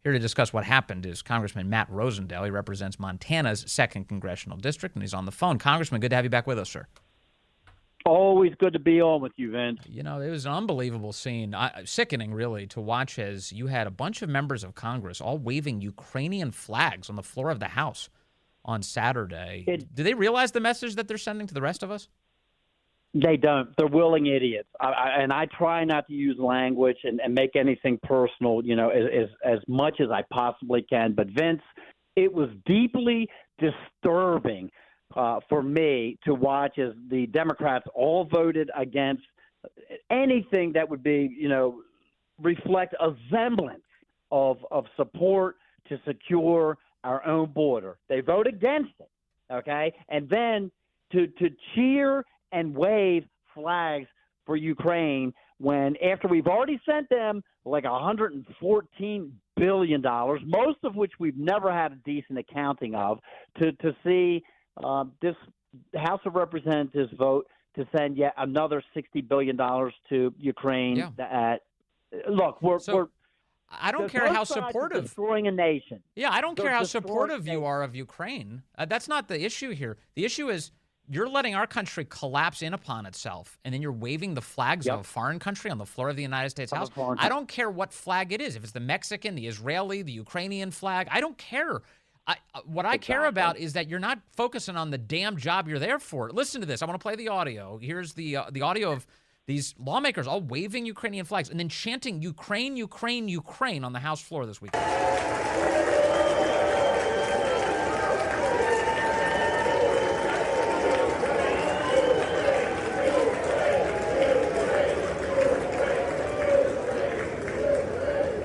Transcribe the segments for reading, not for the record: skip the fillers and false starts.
Here to discuss what happened is Congressman Matt Rosendale. He represents Montana's 2nd Congressional District, and he's on the phone. Congressman, good to have you back with us, sir. Always good to be on with you, Vince. You know, it was an unbelievable scene, sickening, really, to watch as you had a bunch of members of Congress all waving Ukrainian flags on the floor of the House on Saturday. Do they realize the message that they're sending to the rest of us? They don't. They're willing idiots. And I try not to use language and make anything personal, you know, as much as I possibly can. But, Vince, it was deeply disturbing for me to watch as the Democrats all voted against anything that would be, you know, reflect a semblance of support to secure our own border. They vote against it, okay? And then to cheer and wave flags for Ukraine when after we've already sent them like $114 billion, most of which we've never had a decent accounting of, to see this House of Representatives vote to send yet another $60 billion to Ukraine. Yeah. Look, I don't care how supportive. Destroying a nation. Yeah, I don't care how supportive you are of Ukraine. That's not the issue here. The issue is you're letting our country collapse in upon itself, and then you're waving the flags of a foreign country on the floor of the United States House. I don't care what flag it is. If it's the Mexican, the Israeli, the Ukrainian flag, I don't care. What I care about is that you're not focusing on the damn job you're there for. Listen to this. I want to play the audio. Here's the audio of these lawmakers all waving Ukrainian flags and then chanting Ukraine, Ukraine, Ukraine on the House floor this week.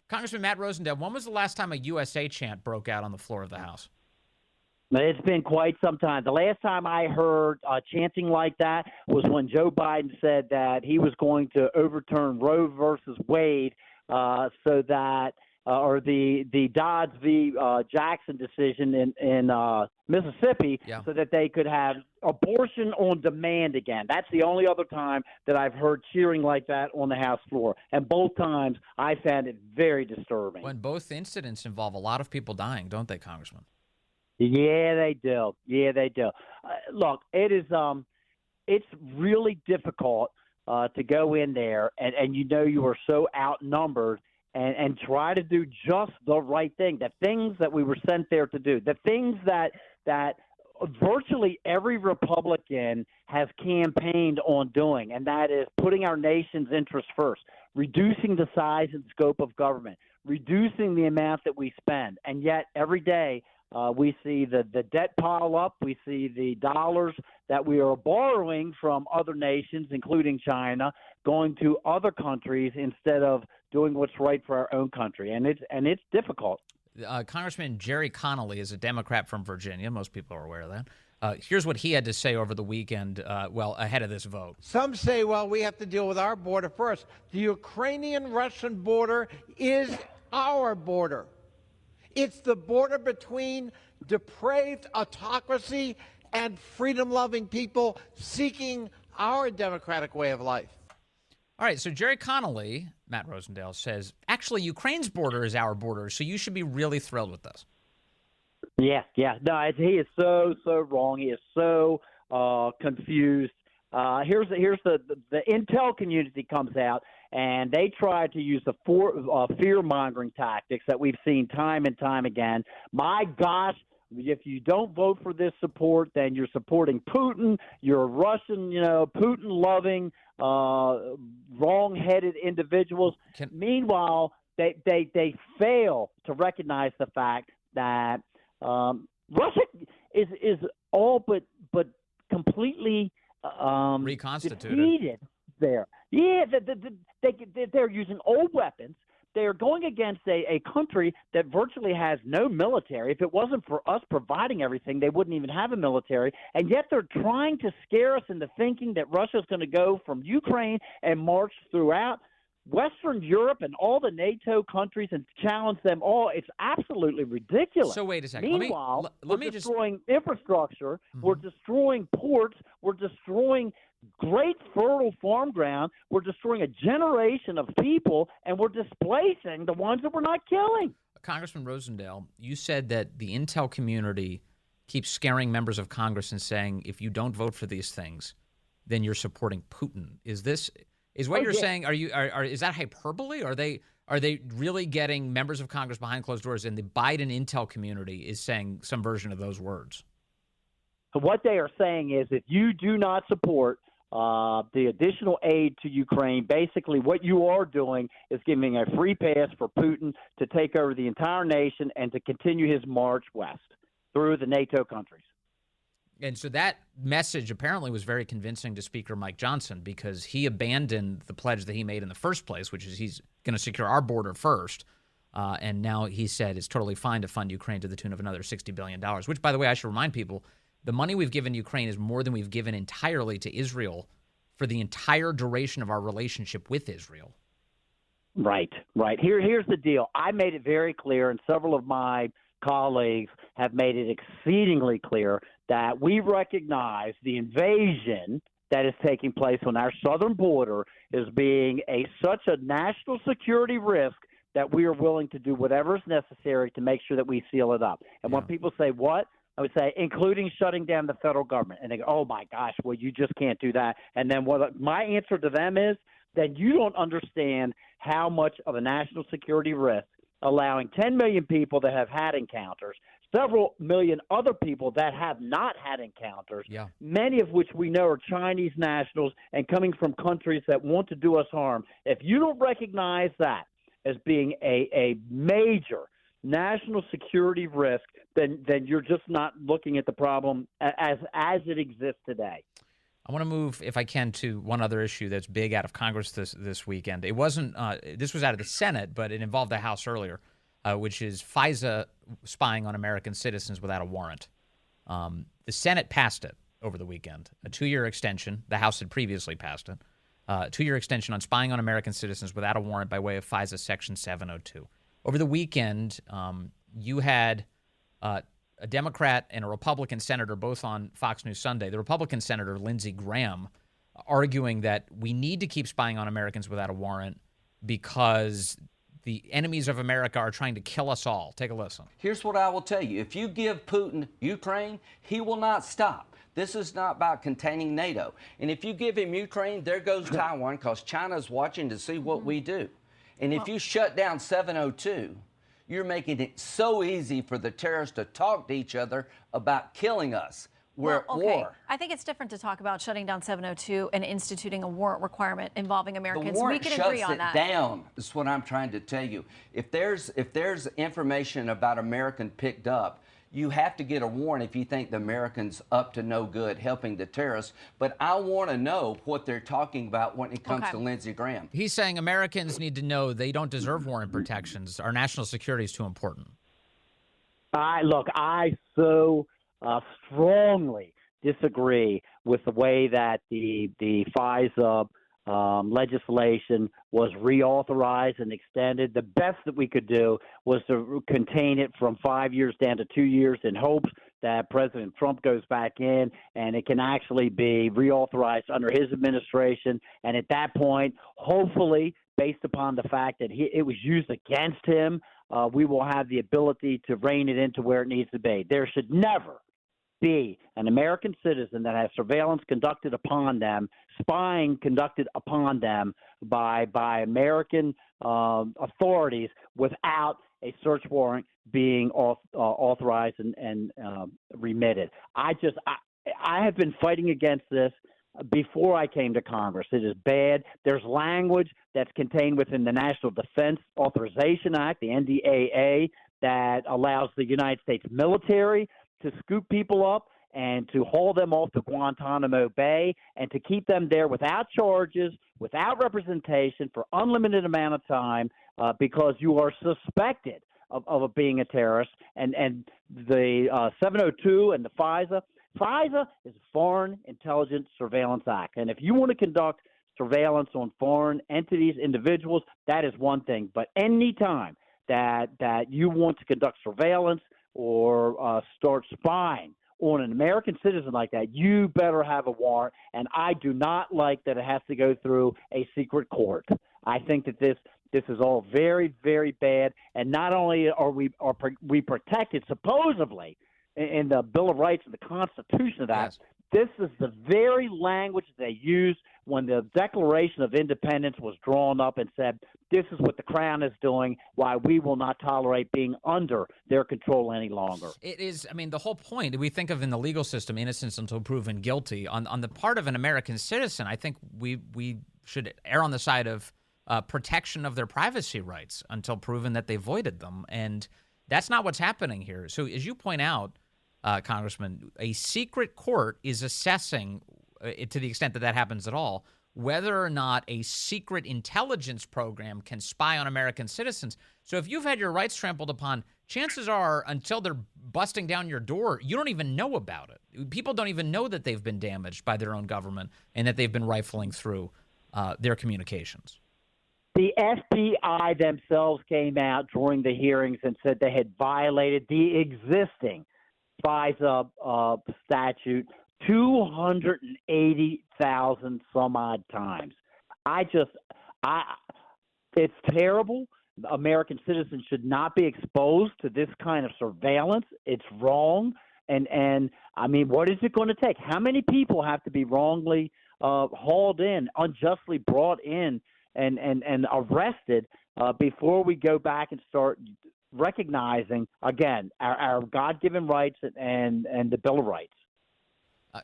Congressman Matt Rosendale, when was the last time a USA chant broke out on the floor of the House? It's been quite some time. The last time I heard chanting like that was when Joe Biden said that he was going to overturn Roe versus Wade so that or the Dodds v. Jackson decision in Mississippi so that they could have abortion on demand again. That's the only other time that I've heard cheering like that on the House floor. And both times I found it very disturbing. When both incidents involve a lot of people dying, don't they, Congressman? Yeah, they do. Yeah, they do. Look, it is it's really difficult to go in there and you know you are so outnumbered and try to do just the right thing, the things that we were sent there to do, the things that virtually every Republican has campaigned on doing, and that is putting our nation's interests first, reducing the size and scope of government, reducing the amount that we spend. And yet every day we see the debt pile up. We see the dollars that we are borrowing from other nations, including China, going to other countries instead of doing what's right for our own country. And it's difficult. Congressman Jerry Connolly is a Democrat from Virginia. Most people are aware of that. Here's what he had to say over the weekend, ahead of this vote. Some say, well, we have to deal with our border first. The Ukrainian-Russian border is our border. It's the border between depraved autocracy and freedom-loving people seeking our democratic way of life. All right, so Jerry Connolly, Matt Rosendale, says, actually, Ukraine's border is our border, so you should be really thrilled with this. Yeah. No, he is so wrong. He is so confused. Here's the intel community comes out, and they try to use the fear-mongering tactics that we've seen time and time again. My gosh, if you don't vote for this support, then you're supporting Putin. You're a Russian, Putin-loving, wrong-headed individuals. Meanwhile, they fail to recognize the fact that Russia is all but completely reconstituted defeated there. Yeah, they're using old weapons. They are going against a country that virtually has no military. If it wasn't for us providing everything, they wouldn't even have a military. And yet they're trying to scare us into thinking that Russia's going to go from Ukraine and march throughout Western Europe and all the NATO countries and challenge them all. It's absolutely ridiculous. So wait a second. Meanwhile, let we're me destroying infrastructure. We're destroying ports. We're destroying great fertile farm ground. We're destroying a generation of people, and we're displacing the ones that we're not killing. Congressman Rosendale, you said that the intel community keeps scaring members of Congress and saying, if you don't vote for these things, then you're supporting Putin. Is what you're saying? Is that hyperbole? Are they really getting members of Congress behind closed doors, and the Biden intel community is saying some version of those words? What they are saying is, if you do not support the additional aid to Ukraine, basically what you are doing is giving a free pass for Putin to take over the entire nation and to continue his march west through the NATO countries. And so that message apparently was very convincing to Speaker Mike Johnson, because he abandoned the pledge that he made in the first place, which is he's going to secure our border first. And now he said it's totally fine to fund Ukraine to the tune of another $60 billion, which, by the way, I should remind people, the money we've given Ukraine is more than we've given entirely to Israel for the entire duration of our relationship with Israel. Right. Here's the deal. I made it very clear, and several of my colleagues have made it exceedingly clear, that we recognize the invasion that is taking place on our southern border as being such a national security risk that we are willing to do whatever is necessary to make sure that we seal it up. And when people say, what? I would say, including shutting down the federal government. And they go, oh, my gosh, well, you just can't do that. And then my answer to them is, then you don't understand how much of a national security risk allowing 10 million people that have had encounters, several million other people that have not had encounters, many of which we know are Chinese nationals and coming from countries that want to do us harm. If you don't recognize that as being a major national security risk, then you're just not looking at the problem as it exists today. I want to move, if I can, to one other issue that's big out of Congress this weekend. It wasn't this was out of the Senate, but it involved the House earlier, which is FISA spying on American citizens without a warrant. The Senate passed it over the weekend, a 2-year extension. The House had previously passed it. A 2-year extension on spying on American citizens without a warrant by way of FISA Section 702. Over the weekend, you had a Democrat and a Republican senator both on Fox News Sunday. The Republican senator, Lindsey Graham, arguing that we need to keep spying on Americans without a warrant because the enemies of America are trying to kill us all. Take a listen. Here's what I will tell you. If you give Putin Ukraine, he will not stop. This is not about containing NATO. And if you give him Ukraine, there goes Taiwan, because China's watching to see what we do. And if you shut down 702, you're making it so easy for the terrorists to talk to each other about killing us. We're at war. I think it's different to talk about shutting down 702 and instituting a warrant requirement involving Americans. We can agree on that. The warrant shuts it down, is what I'm trying to tell you. If there's information about American picked up, you have to get a warrant if you think the Americans up to no good helping the terrorists. But I want to know what they're talking about when it comes to Lindsey Graham. He's saying Americans need to know they don't deserve warrant protections. Our national security is too important. I so strongly disagree with the way that the FISA legislation was reauthorized and extended. The best that we could do was to contain it from 5 years down to 2 years in hopes that President Trump goes back in and it can actually be reauthorized under his administration. And at that point, hopefully, based upon the fact that it was used against him, we will have the ability to rein it into where it needs to be. There should never be an American citizen that has surveillance conducted upon them, spying conducted upon them by American authorities without a search warrant being authorized and remitted. I have been fighting against this before I came to Congress. It is bad. There's language that's contained within the National Defense Authorization Act, the NDAA, that allows the United States military to scoop people up and to haul them off to Guantanamo Bay and to keep them there without charges, without representation for unlimited amount of time because you are suspected of being a terrorist. And the 702 and the FISA is a Foreign Intelligence Surveillance Act. And if you want to conduct surveillance on foreign entities, individuals, that is one thing. But any time that you want to conduct surveillance or start spying on an American citizen like that, you better have a warrant. And I do not like that it has to go through a secret court. I think that this This is all very, very bad. And not only are we protected supposedly in the Bill of Rights and the Constitution of that, Yes. this is the very language they used when the Declaration of Independence was drawn up and said, this is what the Crown is doing, why we will not tolerate being under their control any longer. It is, I mean, the whole point, we think of in the legal system, innocence until proven guilty. On the part of an American citizen, I think we should err on the side of protection of their privacy rights until proven that they voided them. And that's not what's happening here. So as you point out, Congressman, a secret court is assessing, to the extent that that happens at all, whether or not a secret intelligence program can spy on American citizens. So if you've had your rights trampled upon, chances are until they're busting down your door, you don't even know about it. People don't even know that they've been damaged by their own government and that they've been rifling through their communications. The FBI themselves came out during the hearings and said they had violated the existing FISA statute 280,000 some odd times. It's terrible. American citizens should not be exposed to this kind of surveillance. It's wrong. And I mean, what is it going to take? How many people have to be wrongly hauled in, unjustly brought in and arrested before we go back and start recognizing, again, our God-given rights and the Bill of Rights?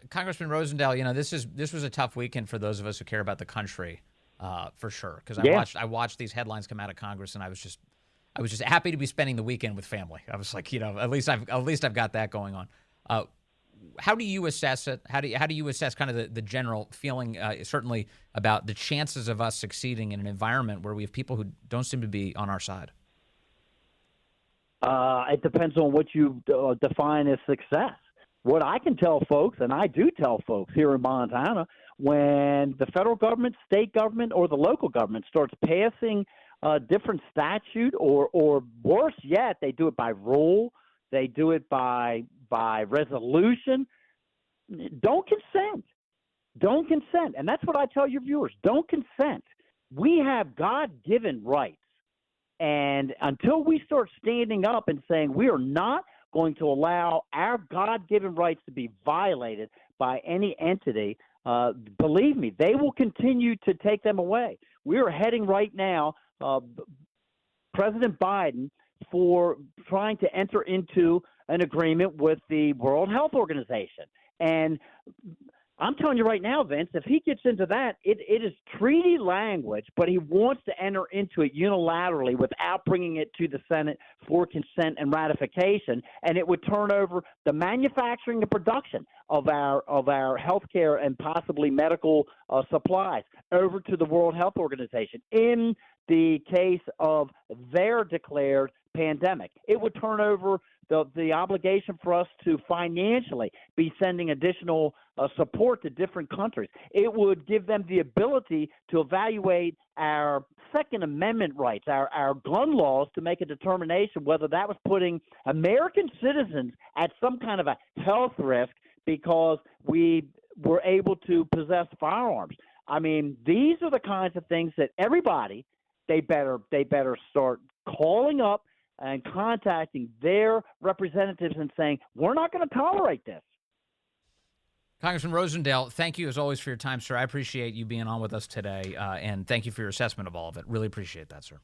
Congressman Rosendale, you know, this was a tough weekend for those of us who care about the country, for sure. Because I watched these headlines come out of Congress, and I was just happy to be spending the weekend with family. I was like, you know, at least I've got that going on. How do you assess it? How do you assess kind of the general feeling, certainly about the chances of us succeeding in an environment where we have people who don't seem to be on our side? It depends on what you define as success. What I can tell folks, and I do tell folks here in Montana, when the federal government, state government, or the local government starts passing a different statute, or worse yet, they do it by rule, they do it by resolution, don't consent. Don't consent. And that's what I tell your viewers. Don't consent. We have God-given rights. And until we start standing up and saying we are not going to allow our God-given rights to be violated by any entity, believe me, they will continue to take them away. We are heading right now, President Biden, for trying to enter into an agreement with the World Health Organization. And I'm telling you right now, Vince, if he gets into that, it is treaty language, but he wants to enter into it unilaterally without bringing it to the Senate for consent and ratification, and it would turn over the manufacturing and production of our health care and possibly medical supplies over to the World Health Organization in the case of their declared pandemic. It would turn over the obligation for us to financially be sending additional support to different countries. It would give them the ability to evaluate our Second Amendment rights, our gun laws, to make a determination whether that was putting American citizens at some kind of a health risk because we were able to possess firearms. I mean, these are the kinds of things that everybody, they better start calling up and contacting their representatives and saying, we're not going to tolerate this. Congressman Rosendale, thank you as always for your time, sir. I appreciate you being on with us today, and thank you for your assessment of all of it. Really appreciate that, sir.